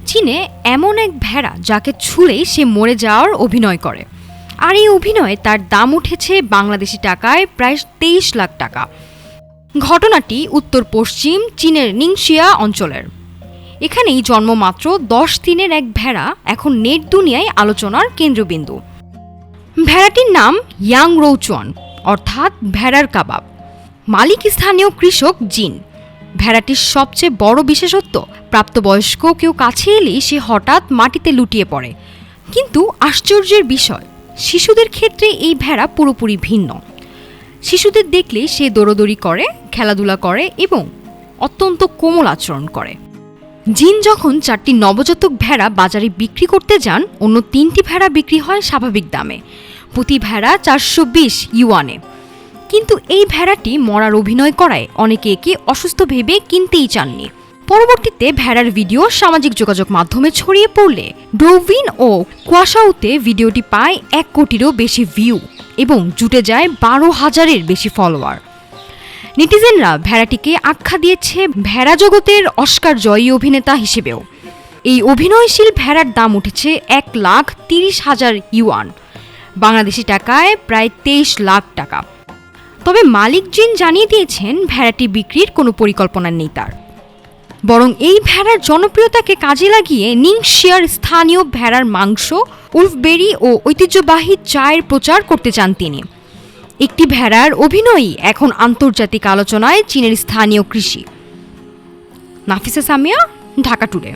চীনে এমন এক ভেড়া যাকে ছুঁলেই সে মরে যাওয়ার অভিনয় করে, আর এই অভিনয়ে তার দাম উঠেছে বাংলাদেশি টাকায় প্রায় 23 লাখ টাকা। ঘটনাটি উত্তর পশ্চিম চীনের নিংশিয়া অঞ্চলের। এখানেই জন্মমাত্র 10 দিনের এক ভেড়া এখন নেট দুনিয়ায় আলোচনার কেন্দ্রবিন্দু। ভেড়াটির নাম ইয়াং রৌচুয়ান, অর্থাৎ ভেড়ার কাবাব। মালিক স্থানীয় কৃষক জিন। ভেড়াটির সবচেয়ে বড় বিশেষত্ব, প্রাপ্তবয়স্ক কেউ কাছে এলেই সে হঠাৎ মাটিতে লুটিয়ে পড়ে। কিন্তু আশ্চর্যের বিষয়, শিশুদের ক্ষেত্রে এই ভেড়া পুরোপুরি ভিন্ন। শিশুদের দেখলে সে দৌড়দৌড়ি করে, খেলাধুলা করে এবং অত্যন্ত কোমল আচরণ করে। জিন যখন 4টি নবজাতক ভেড়া বাজারে বিক্রি করতে যান, অন্য 3টি ভেড়া বিক্রি হয় স্বাভাবিক দামে, প্রতি ভেড়া 420 ইউয়ানে। কিন্তু এই ভেড়াটি মরার অভিনয় করায় অনেকে একে অসুস্থ ভেবে কিনতেই চাননি। পরবর্তীতে ভেড়ার ভিডিও সামাজিক যোগাযোগ মাধ্যমে ছড়িয়ে পড়লে ডোভিন ও কুয়াশাউতে ভিডিওটি পায় 1 কোটিরও বেশি ভিউ এবং জুটে যায় 12,000-এর বেশি ফলোয়ার। নেটিজেনরা ভেড়াটিকে আখ্যা দিয়েছে ভেড়া জগতের অস্কার জয়ী অভিনেতা হিসেবেও। এই অভিনয়শীল ভেড়ার দাম উঠেছে 1,30,000 ইউয়ান, বাংলাদেশি টাকায় প্রায় 23 লাখ টাকা। তবে মালিক জিন জানিয়ে দিয়েছেন ভেড়াটি বিক্রির কোনো পরিকল্পনা নেই তার, বরং এই ভেড়ার জনপ্রিয়তাকে কাজে লাগিয়ে নিংশিয়ার স্থানীয় ভেড়ার মাংস, উলফবেরি ও ঐতিহ্যবাহী চায়ের প্রচার করতে চান তিনি। একটি ভেড়ার অভিনয়ই এখন আন্তর্জাতিক আলোচনায় চীনের স্থানীয় কৃষি। নাফিসা সামিয়া, ঢাকা টুডে।